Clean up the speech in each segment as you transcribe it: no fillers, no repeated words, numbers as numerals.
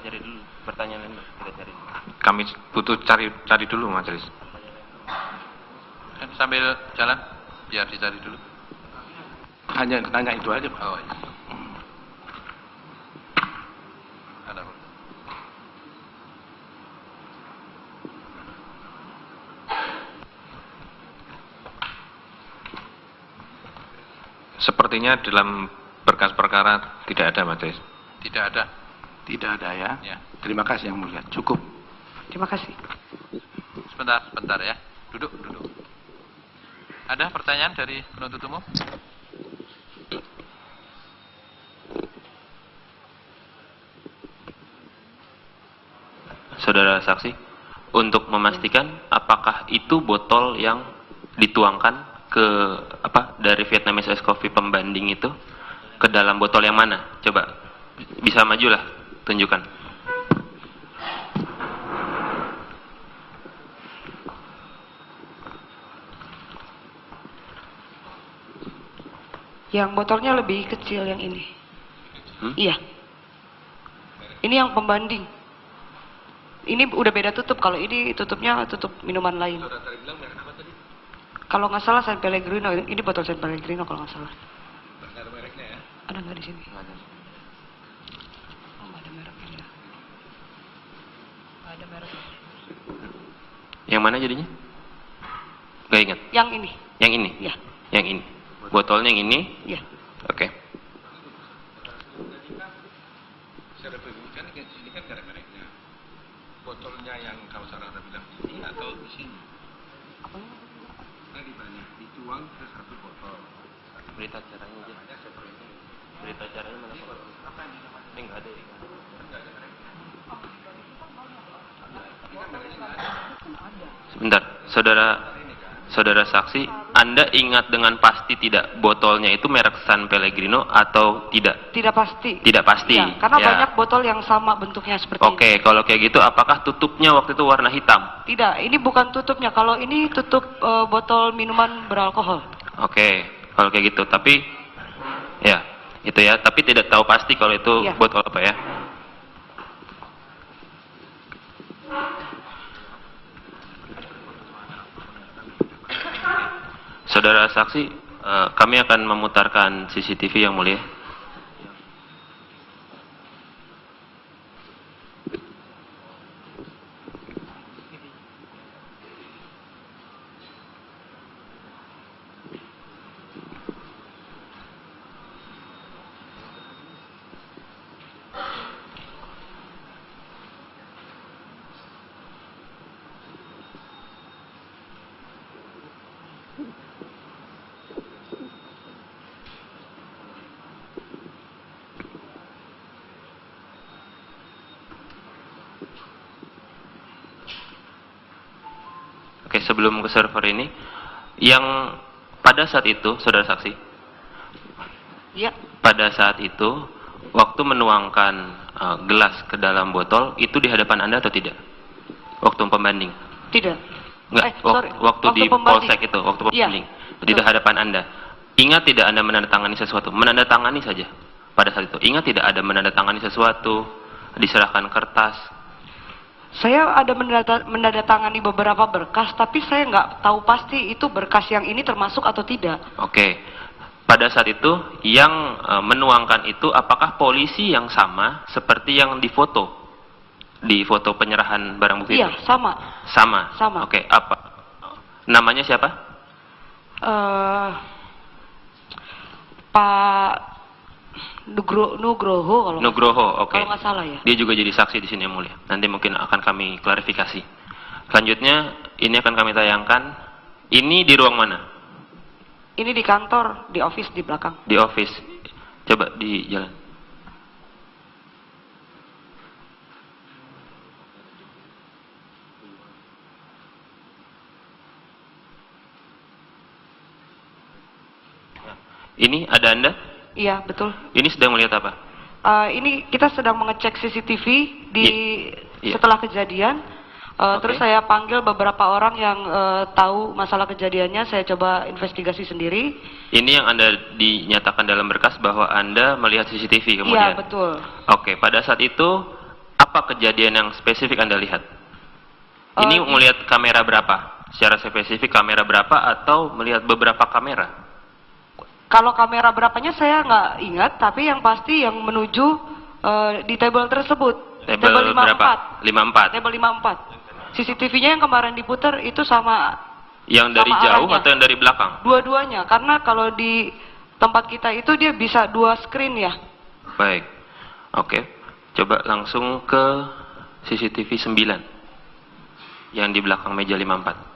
cari dulu. Pertanyaan ini kita cari dulu. Kami butuh cari dulu majelis. Sambil jalan, biar dicari dulu. Hanya nanya itu aja, Pak. Oh iya. Ada, Pak. Sepertinya dalam berkas perkara tidak ada majelis. Tidak ada. Tidak ada ya. Ya. Terima kasih Yang Mulia. Cukup. Terima kasih. Sebentar ya. Duduk. Ada pertanyaan dari penuntut umum? Saudara saksi, untuk memastikan apakah itu botol yang dituangkan ke dari Vietnamese Ice Coffee pembanding itu ke dalam botol yang mana? Coba bisa majulah, tunjukkan. Yang botolnya lebih kecil yang ini. Iya. Ini yang pembanding. Ini udah beda tutup. Kalau ini tutupnya tutup minuman lain. Kalau nggak salah San Pellegrino. Ini botol San Pellegrino kalau nggak salah. Ada mereknya ya? Ada nggak di sini? Nggak ada. Oh, nggak ada mereknya ya. Nggak ada mereknya. Yang mana jadinya? Gak ingat. Yang ini. Yang ini. Iya. Yang ini. Botolnya yang ini. Iya. Oke. Saya kan di sini kan ada mereknya. Botolnya yang kalau saudara bilang ini atau di sini? Nah, banyak dituang ke satu botol. Berita acaranya aja. Berita acaranya mana? Apa yang dinamakan? Enggak ada. Enggak ada mereknya. Ini kan mereknya ada. Sebentar, saudara saksi, Anda ingat dengan pasti tidak botolnya itu merek San Pellegrino atau tidak? Tidak pasti. Tidak pasti. Ya, karena Ya. banyak botol yang sama bentuknya seperti ini. Oke, kalau kayak gitu apakah tutupnya waktu itu warna hitam? Tidak, ini bukan tutupnya. Kalau ini tutup botol minuman beralkohol. Oke, kalau kayak gitu. Tapi ya, itu ya. Tapi tidak tahu pasti kalau itu Iya. botol apa ya. Saudara saksi, kami akan memutarkan CCTV yang mulia. Oke, sebelum ke server ini, yang pada saat itu, saudara saksi, Iya. pada saat itu, waktu menuangkan gelas ke dalam botol, itu di hadapan Anda atau tidak? Waktu pembanding? Tidak. Enggak, Sorry. waktu di pembanding. polsek itu, waktu Iya, pembanding. Di hadapan Anda. Ingat tidak Anda menandatangani sesuatu? Menandatangani saja pada saat itu. Ingat tidak ada menandatangani sesuatu, diserahkan kertas? Saya ada menandatangani beberapa berkas, tapi saya nggak tahu pasti itu berkas yang ini termasuk atau tidak. Oke. Pada saat itu, yang menuangkan itu apakah polisi yang sama seperti yang difoto? Di foto penyerahan barang bukti Iya, itu? sama. Sama? Sama. Oke, apa? Namanya siapa? Pak Nugroho kalau Nugroho, oke. kalau nggak salah ya. Dia juga jadi saksi di sini yang mulia. Nanti mungkin akan kami klarifikasi. Selanjutnya, ini akan kami tayangkan. Ini di ruang mana? Ini di kantor, di office di belakang. Di office. Coba di jalan. Ini ada Anda? Iya, betul. Ini sedang melihat apa? Ini kita sedang mengecek CCTV di Iya. setelah kejadian. Terus saya panggil beberapa orang yang tahu masalah kejadiannya. Saya coba investigasi sendiri. Ini yang Anda dinyatakan dalam berkas bahwa Anda melihat CCTV kemudian? Iya, betul. Oke, pada saat itu Apa kejadian yang spesifik Anda lihat? Ini melihat kamera berapa? Secara spesifik kamera berapa atau melihat beberapa kamera? Kalau kamera berapanya saya nggak ingat, tapi yang pasti yang menuju di table tersebut. Table berapa? 54. Table 54. CCTV-nya yang kemarin diputar itu sama. Yang dari sama jauh arahnya. atau yang dari belakang? Dua-duanya, karena kalau di tempat kita itu dia bisa 2 screen ya. Baik. Oke. Coba langsung ke CCTV 9. Yang di belakang meja 54.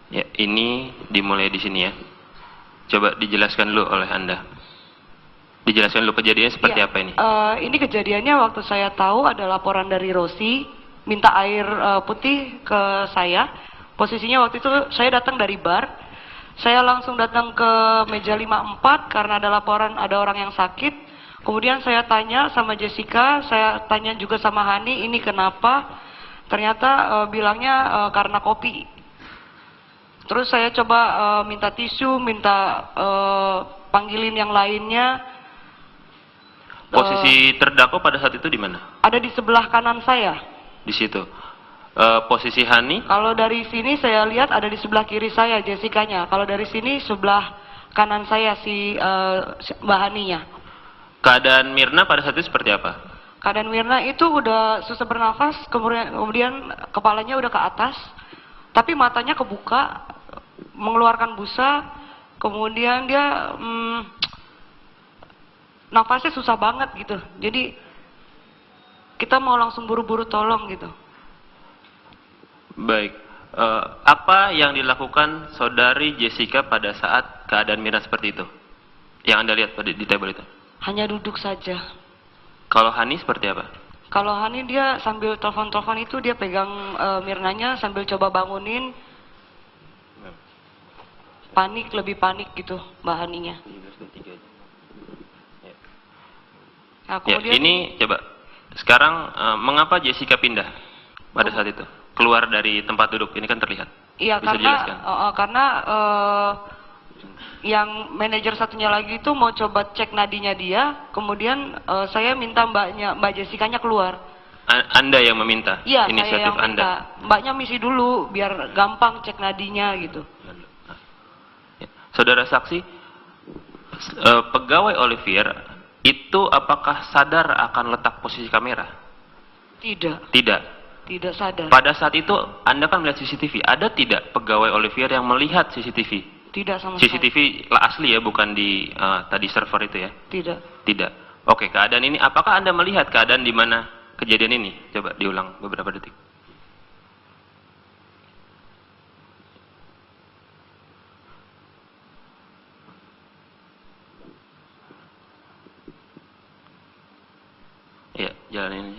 Ya, ini dimulai di sini ya. Coba dijelaskan dulu oleh Anda. Dijelaskan dulu kejadiannya seperti Ya, apa ini? Ini kejadiannya waktu saya tahu ada laporan dari Rosi, minta air putih ke saya. Posisinya waktu itu saya datang dari bar. Saya langsung datang ke meja 54 karena ada laporan ada orang yang sakit. Kemudian saya tanya sama Jessica, saya tanya juga sama Hani, ini kenapa? Ternyata bilangnya karena kopi. Terus saya coba minta tisu, minta panggilin yang lainnya. Posisi terdakwa pada saat itu di mana? Ada di sebelah kanan saya. Di situ. Posisi Hani? Kalau dari sini saya lihat ada di sebelah kiri saya Jessica-nya. Kalau dari sini sebelah kanan saya si Mbak Haninya. Keadaan Mirna pada saat itu seperti apa? Keadaan Mirna itu udah susah bernafas, kemudian kepalanya udah ke atas, tapi matanya kebuka, mengeluarkan busa, kemudian dia nafasnya susah banget gitu. Jadi kita mau langsung buru-buru tolong gitu. Baik. Apa yang dilakukan saudari Jessica pada saat keadaan Mirna seperti itu? Yang Anda lihat di table itu? Hanya duduk saja. Kalau Hani seperti apa? Kalau Hani dia sambil telepon-telepon itu dia pegang Mirnanya sambil coba bangunin. Panik, lebih panik gitu Mbak Haninya. Nah, Ya, kemudian ini coba. Sekarang mengapa Jessica pindah pada saat itu? Keluar dari tempat duduk, ini kan terlihat. iya Bisa dijelaskan? karena yang manajer satunya lagi itu mau coba cek nadinya dia, kemudian saya minta Mbak Jessica-nya keluar. Anda yang meminta? Iya, saya Inisiatif yang Anda? minta. Mbaknya misi dulu biar gampang cek nadinya gitu. Ya. Saudara saksi, pegawai Olivier itu apakah sadar akan letak posisi kamera? Tidak, Tidak. tidak sadar. Pada saat itu Anda kan melihat CCTV. Ada tidak pegawai Olivier yang melihat CCTV? Tidak sama sekali. CCTV lah asli ya, bukan di tadi server itu ya? Tidak. Tidak. Oke, keadaan ini, apakah Anda melihat keadaan di mana kejadian ini? Coba diulang beberapa detik. Ya, jalan ini.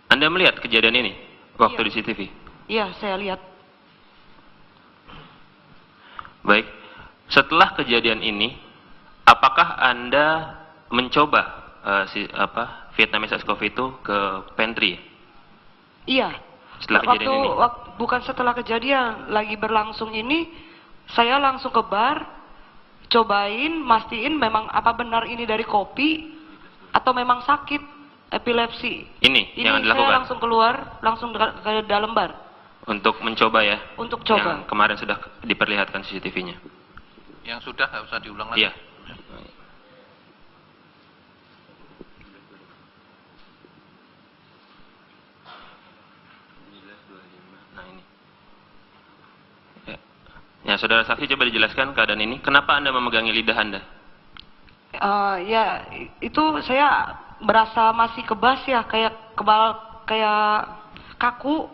Anda melihat kejadian ini waktu Iya. di CCTV? Iya, saya lihat. Baik. Setelah kejadian ini, apakah Anda mencoba Vietnamese Ice Coffee itu ke pantry? Iya. Setelah kejadian ini? Bukan setelah kejadian, lagi berlangsung ini, saya langsung ke bar, cobain, mastiin memang apa benar ini dari kopi, atau memang sakit, epilepsi. Ini yang Ini dilakukan? saya langsung keluar, langsung ke dalam bar, Untuk mencoba ya? untuk coba. Yang kemarin sudah diperlihatkan CCTV-nya. Yang sudah nggak usah diulang lagi. Iya. Nah ini. Ya, saudara saksi coba dijelaskan keadaan ini. Kenapa Anda memegangi lidah Anda? Ya, itu saya berasa masih kebas ya, kayak kaku,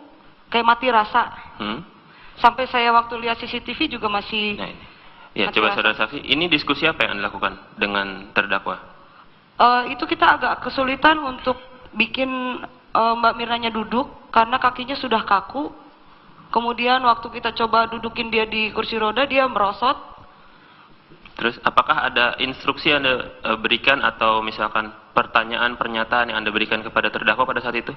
kayak mati rasa. Hmm? Sampai saya waktu lihat CCTV juga masih. Nah, ini. Ya, masih coba rasa. saudara saksi, ini diskusi apa yang Anda lakukan dengan terdakwa? Itu kita agak kesulitan untuk bikin Mbak Mirnanya duduk karena kakinya sudah kaku. Kemudian waktu kita coba dudukin dia di kursi roda, dia merosot. Terus apakah ada instruksi yang Anda berikan atau misalkan pertanyaan, pernyataan yang Anda berikan kepada terdakwa pada saat itu?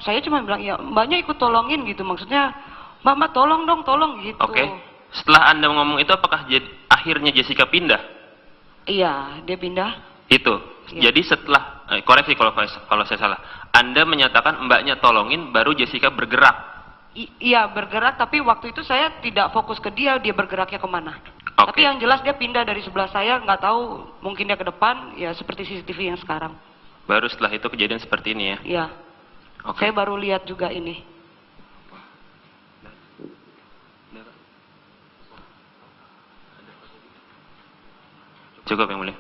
Saya cuma bilang, ya mbaknya ikut tolongin gitu. Maksudnya, mbak tolong dong, tolong gitu. Oke. Setelah Anda ngomong itu, apakah akhirnya Jessica pindah? Iya, dia pindah. Itu. Iya. Jadi setelah, koreksi kalau saya salah, Anda menyatakan mbaknya tolongin, baru Jessica bergerak. Iya, bergerak, tapi waktu itu saya tidak fokus ke dia bergeraknya kemana. Oke. Tapi yang jelas dia pindah dari sebelah saya, nggak tahu, mungkin dia ke depan, ya seperti CCTV yang sekarang. Baru setelah itu kejadian seperti ini ya? Iya. Oke. Saya baru lihat juga ini. Cukup yang mulia.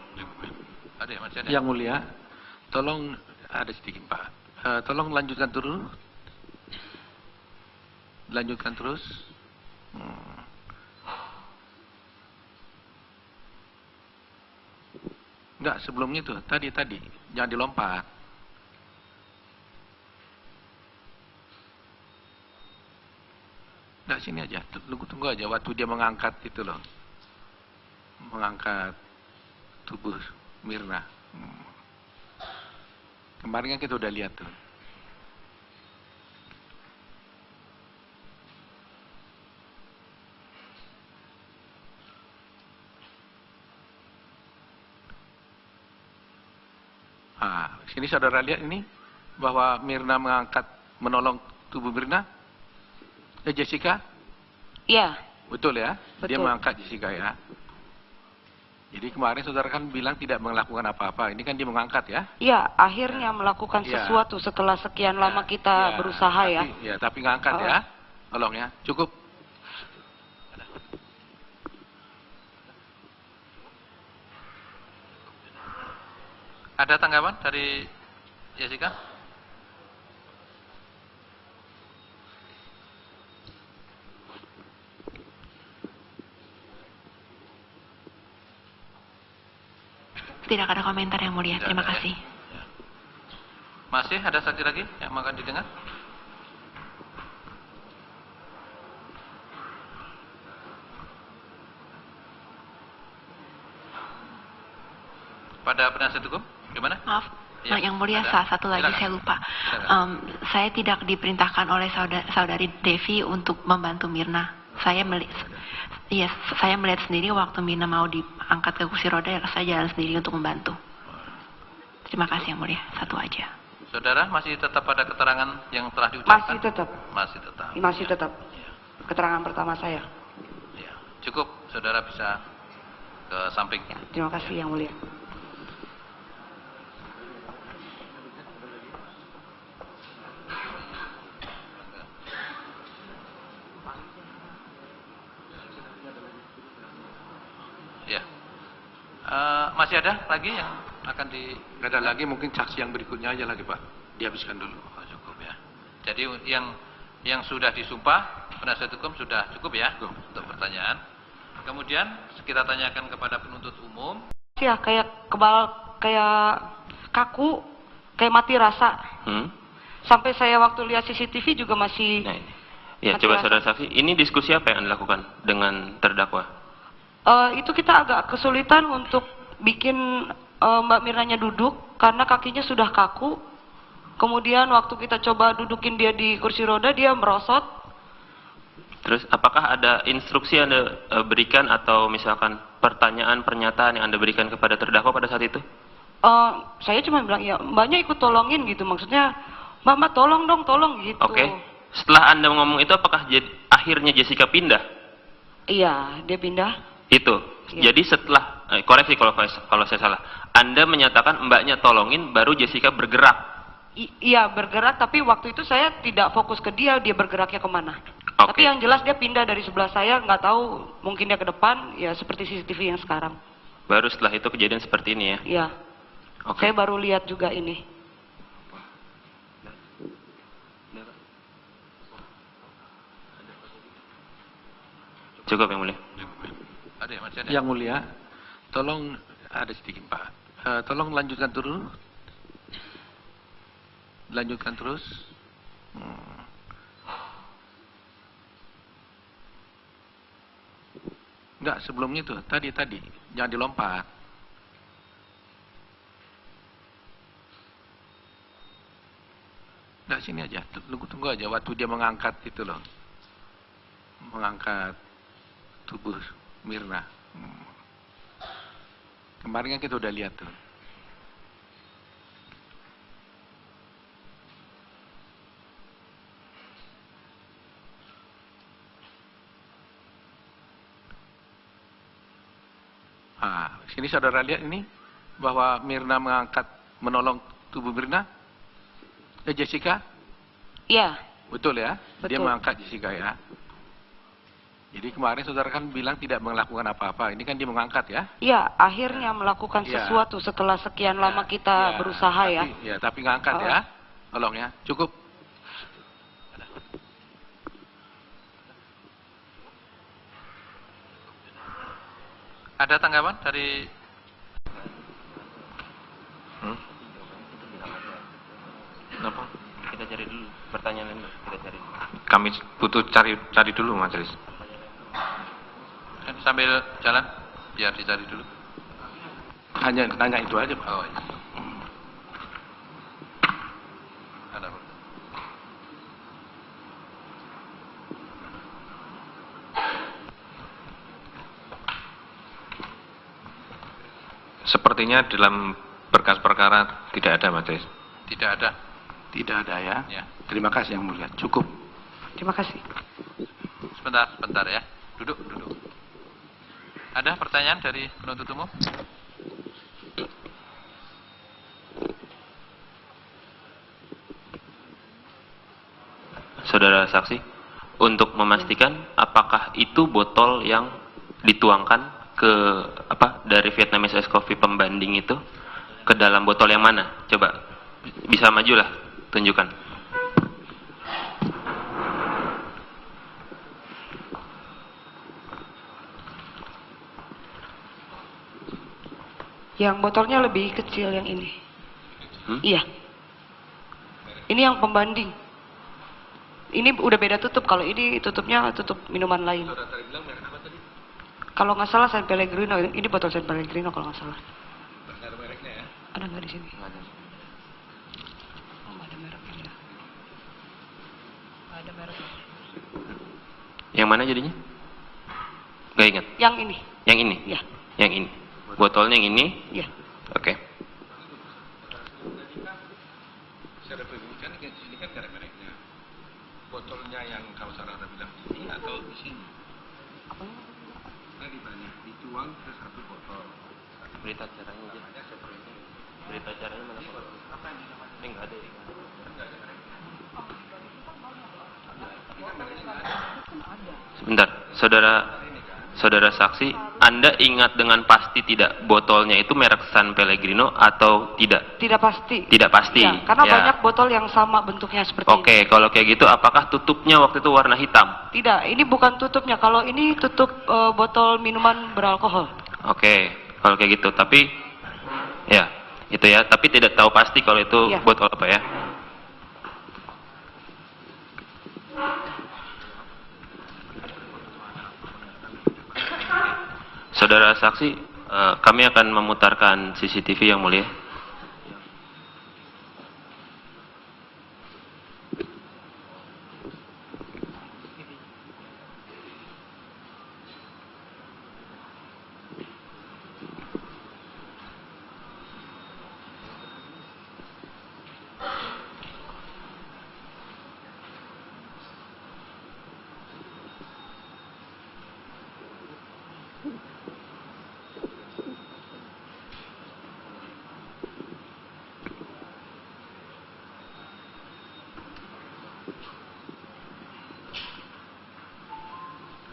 Ada ya, masih ada? Yang mulia, tolong ada sedikit Pak. Tolong lanjutkan dulu. Lanjutkan terus. Enggak, sebelumnya itu tadi jangan dilompat. Enggak, sini aja. Tunggu aja waktu dia mengangkat itu loh. Mengangkat tubuh Mirna. Kemarin kan kita udah lihat tuh. Sini saudara lihat ini bahwa Mirna menolong tubuh Mirna. Jessica? Iya. Betul ya? Dia Betul. mengangkat Jessica ya. Jadi kemarin saudara kan bilang tidak melakukan apa-apa. Ini kan dia mengangkat ya? Iya, akhirnya melakukan Ya. sesuatu setelah sekian lama kita berusaha ya. Tapi ngangkat ya. Tolong ya. Cukup. Ada tanggapan dari Jessica? Tidak ada komentar yang mulia. Tidak Terima ada, ya. kasih. Ya. Masih ada saksi lagi yang akan didengar? Pada penasihat hukum, gimana? Maaf, Ya, yang mulia, ada. satu lagi Silakan. saya lupa. Silakan. Saya tidak diperintahkan oleh saudari Devi untuk membantu Mirna. Saya melihat sendiri waktu Mirna mau diangkat ke kursi roda, ya saya jalan sendiri untuk membantu. Terima kasih yang mulia, satu aja. Saudara masih tetap pada keterangan yang telah diucapkan? Masih tetap. Masih tetap. Masih Ya. tetap. Ya. Keterangan pertama saya. Ya. Cukup, saudara bisa ke samping. Terima kasih yang mulia. Ya. Masih ada lagi yang akan di... Nggak ada lagi, mungkin saksi yang berikutnya aja lagi Pak. Dihabiskan dulu. Oh, cukup ya. Jadi yang sudah disumpah penasihat hukum sudah cukup ya untuk pertanyaan. Kemudian kita tanyakan kepada penuntut umum. Ya, kayak kebal, kayak kaku, kayak mati rasa. Sampai saya waktu lihat CCTV juga masih. Nah, ini. Ya, Masih coba rasa. saudara saksi, ini diskusi apa yang Anda lakukan dengan terdakwa? Itu kita agak kesulitan untuk bikin Mbak Mirnanya duduk karena kakinya sudah kaku. Kemudian waktu kita coba dudukin dia di kursi roda, dia merosot. Terus apakah ada instruksi yang Anda berikan atau misalkan pertanyaan, pernyataan yang Anda berikan kepada terdakwa pada saat itu? Saya cuma bilang, ya mbaknya ikut tolongin gitu. Maksudnya, mbak tolong dong, tolong gitu. Oke. Setelah Anda ngomong itu, apakah akhirnya Jessica pindah? Iya, dia pindah. Itu. Iya. Jadi setelah, koreksi kalau saya salah, Anda menyatakan mbaknya tolongin, baru Jessica bergerak. Iya, bergerak, tapi waktu itu saya tidak fokus ke dia bergeraknya kemana. Oke. Tapi yang jelas dia pindah dari sebelah saya, nggak tahu, mungkin dia ke depan, ya seperti CCTV yang sekarang. Baru setelah itu kejadian seperti ini ya? Iya. Oke. Saya baru lihat juga ini. Cukup yang mulia. Ada ya, masih ada? Yang mulia, tolong ada sedikit Pak. Tolong lanjutkan terus. Lanjutkan terus. Enggak, sebelumnya itu tadi jangan dilompat. Enggak, sini aja. Tunggu aja waktu dia mengangkat itu loh. Mengangkat tubuh Mirna. Kemarin kan kita udah lihat tuh. Sini saudara lihat ini bahwa Mirna menolong tubuh Mirna. Jessica? Iya. Betul ya? Dia Betul. mengangkat Jessica ya. Jadi kemarin saudara kan bilang tidak melakukan apa-apa. Ini kan dia mengangkat ya? Iya, akhirnya melakukan Ya. sesuatu setelah sekian lama kita berusaha ya. Tapi ngangkat ya. Tolong ya. Cukup. Ada tanggapan dari Kenapa? Kita cari dulu pertanyaan lain. Kita cari. Kami butuh cari dulu majelis. sambil jalan biar dicari dulu? Hanya nanya itu aja Pak. Oh iya. Ada Pak. Sepertinya dalam berkas perkara tidak ada majelis. Tidak ada. Tidak ada ya. Ya. Terima kasih yang mulia. Cukup. Terima kasih. Sebentar ya. Duduk. Ada pertanyaan dari penuntut umum? Saudara saksi, untuk memastikan apakah itu botol yang dituangkan ke dari Vietnamese Ice Coffee pembanding itu ke dalam botol yang mana? Coba bisa majulah, tunjukkan. Yang botolnya lebih kecil yang ini. Hmm? Iya. Ini yang pembanding. Ini udah beda tutup. Kalau ini tutupnya tutup minuman lain. Kalau nggak salah San Pellegrino. Ini botol San Pellegrino kalau nggak salah. Ada mereknya ya. Ada nggak di sini? Nggak ada. Oh, nggak ada mereknya. Nggak ada mereknya. Yang mana jadinya? Gak ingat. Yang ini. Yang ini. Iya. Yang ini. Botolnya yang ini. Iya. Oke. Secara pribadi kan ini kan ada mereknya. Botolnya yang kalau saudara bilang ini atau di sini? Nah ditanya, dituang ke satu botol. Berita acaranya aja. Berita acaranya mana? Apa yang dinamakan? Enggak ada. Sebentar, saudara saksi, Anda ingat dengan pasti tidak botolnya itu merek San Pellegrino atau tidak? Tidak pasti. Tidak pasti. Iya, karena Ya. banyak botol yang sama bentuknya seperti ini. Oke, kalau kayak gitu apakah tutupnya waktu itu warna hitam? Tidak, ini bukan tutupnya. Kalau ini tutup botol minuman beralkohol. Oke, kalau kayak gitu. Tapi ya, itu ya. Tapi tidak tahu pasti kalau itu Iya. botol apa ya. Saudara saksi, kami akan memutarkan CCTV yang mulia.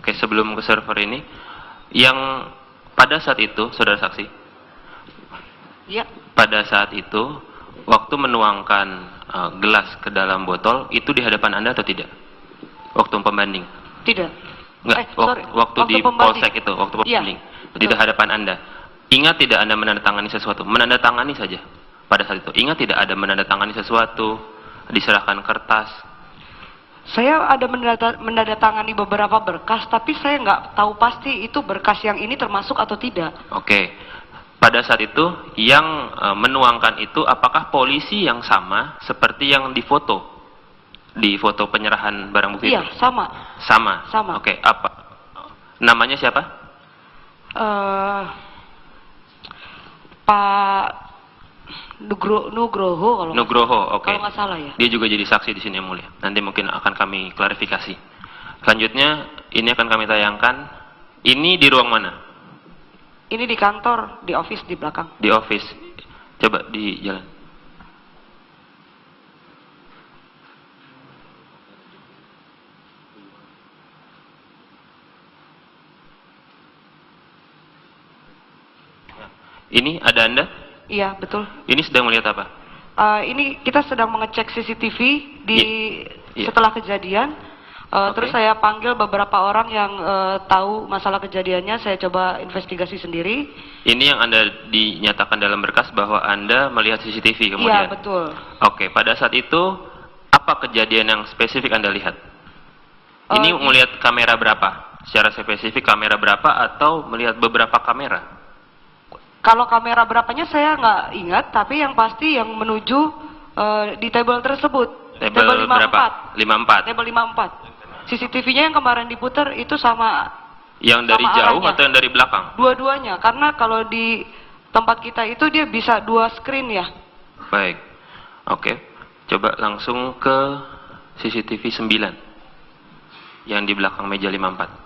Oke, sebelum ke server ini, yang pada saat itu, saudara saksi, Iya. pada saat itu, waktu menuangkan gelas ke dalam botol, itu di hadapan Anda atau tidak? Waktu pembanding? Tidak. Enggak, sorry, waktu di pembanding. polsek itu, waktu Iya, pembanding. Di betul. hadapan Anda. Ingat tidak Anda menandatangani sesuatu? Menandatangani saja pada saat itu. Ingat tidak ada menandatangani sesuatu, diserahkan kertas. Saya ada menandatangani beberapa berkas, tapi saya nggak tahu pasti itu berkas yang ini termasuk atau tidak. Oke. Pada saat itu yang menuangkan itu apakah polisi yang sama seperti yang difoto? Di foto penyerahan barang bukti Iya, itu? sama. Sama. Sama. Oke, apa? Namanya siapa? Pak Nugroho kalau Nugroho, oke. kalau nggak salah ya. Dia juga jadi saksi di sini yang mulia. Nanti mungkin akan kami klarifikasi. Selanjutnya, ini akan kami tayangkan. Ini di ruang mana? Ini di kantor, di office di belakang. Di office. Coba di jalan. Ini ada Anda? Iya, betul. Ini sedang melihat apa? Ini kita sedang mengecek CCTV di Iya. setelah kejadian. Terus saya panggil beberapa orang yang tahu masalah kejadiannya. Saya coba investigasi sendiri. Ini yang Anda dinyatakan dalam berkas bahwa Anda melihat CCTV kemudian? Iya, betul. Oke, pada saat itu apa kejadian yang spesifik Anda lihat? Ini melihat kamera berapa? Secara spesifik kamera berapa atau melihat beberapa kamera? Kalau kamera berapanya saya nggak ingat, tapi yang pasti yang menuju di table tersebut. Table berapa? 54. Table 54. CCTV-nya yang kemarin diputar itu sama. Yang dari sama jauh arahnya. atau yang dari belakang? Dua-duanya, karena kalau di tempat kita itu dia bisa 2 screen ya. Baik. Oke. Coba langsung ke CCTV 9. Yang di belakang meja 54.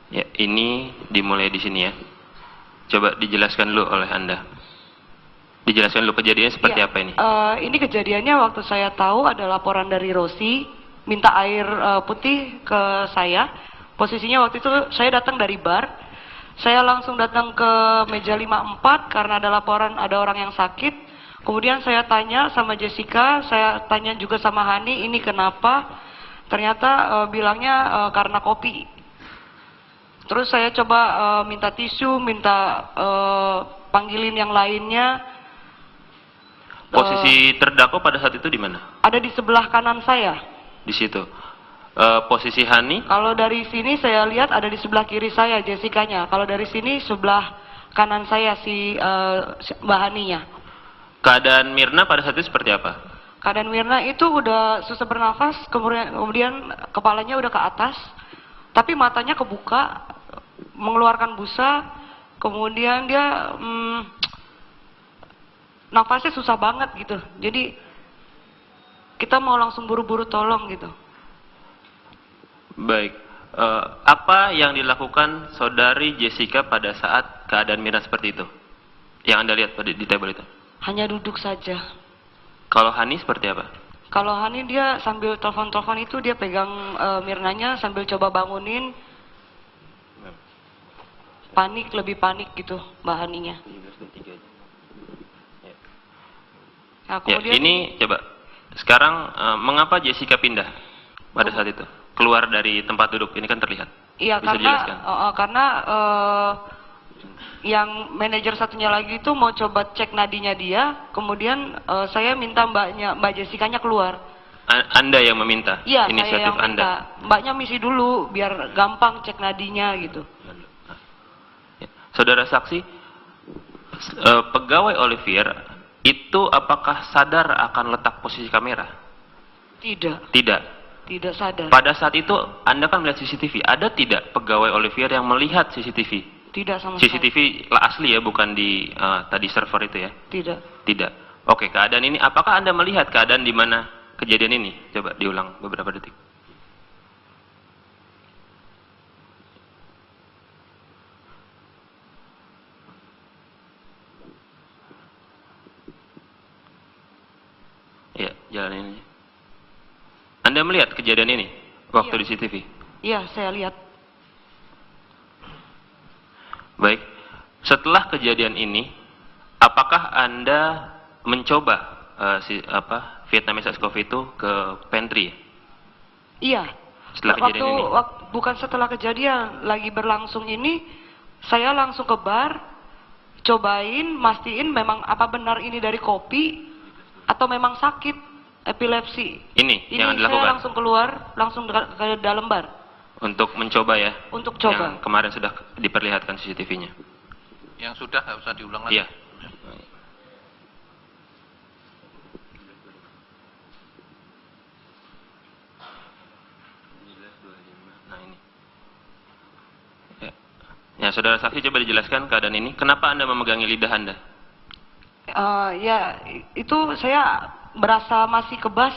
Ya, ini dimulai di sini ya. Coba dijelaskan dulu oleh Anda. Dijelaskan dulu kejadiannya seperti Iya. apa ini? Ini kejadiannya waktu saya tahu ada laporan dari Rosi minta air putih ke saya. Posisinya waktu itu saya datang dari bar. Saya langsung datang ke meja 54 karena ada laporan ada orang yang sakit. Kemudian saya tanya sama Jessica, saya tanya juga sama Hani, ini kenapa? Ternyata bilangnya karena kopi. Terus saya coba minta tisu, minta panggilin yang lainnya. Posisi terdakwa pada saat itu di mana? Ada di sebelah kanan saya. Di situ. Posisi Hani? Kalau dari sini saya lihat ada di sebelah kiri saya Jessica-nya. Kalau dari sini sebelah kanan saya si Mbak Haninya. Keadaan Mirna pada saat itu seperti apa? Keadaan Mirna itu udah susah bernafas, kemudian kepalanya udah ke atas, tapi matanya kebuka, mengeluarkan busa, kemudian dia nafasnya susah banget gitu. Jadi kita mau langsung buru-buru tolong gitu. Baik. Apa yang dilakukan saudari Jessica pada saat keadaan Mirna seperti itu? Yang Anda lihat di table itu? Hanya duduk saja. Kalau Hani seperti apa? Kalau Hani dia sambil telepon-telepon itu dia pegang Mirnanya sambil coba bangunin. Panik, lebih panik gitu Mbak Haninya. Nah, Ya, kemudian ini coba. Sekarang mengapa Jessica pindah pada saat itu? Keluar dari tempat duduk, ini kan terlihat. iya Bisa dijelaskan? karena yang manajer satunya lagi itu mau coba cek nadinya dia, kemudian saya minta Mbak Jessica-nya keluar. Anda yang meminta? Iya, saya Inisiatif yang minta. Mbaknya misi dulu biar gampang cek nadinya gitu. Ya. Saudara saksi, pegawai Olivier itu apakah sadar akan letak posisi kamera? Tidak, Tidak. tidak sadar. Pada saat itu Anda kan melihat CCTV. Ada tidak pegawai Olivier yang melihat CCTV? Tidak sama sekali. CCTV lah asli ya, bukan di tadi server itu ya? Tidak. Tidak. Oke, keadaan ini, apakah Anda melihat keadaan di mana kejadian ini? Coba diulang beberapa detik. Ya, jalan ini. Anda melihat kejadian ini waktu Iya. di CCTV? Iya, saya lihat. Baik. Setelah kejadian ini, apakah Anda mencoba Vietnamese Ice Coffee itu ke pantry? Iya. Setelah kejadian ini? Bukan setelah kejadian, lagi berlangsung ini, saya langsung ke bar, cobain, mastiin memang apa benar ini dari kopi, atau memang sakit, epilepsi. Ini yang Anda saya lakukan? langsung keluar, langsung ke dalam bar. Untuk mencoba ya? Untuk coba. Yang kemarin sudah diperlihatkan CCTV-nya. Yang sudah nggak usah diulang lagi. Iya. Nah ini. Ya, saudara saksi coba dijelaskan keadaan ini. Kenapa Anda memegangi lidah Anda? Ya, itu saya berasa masih kebas.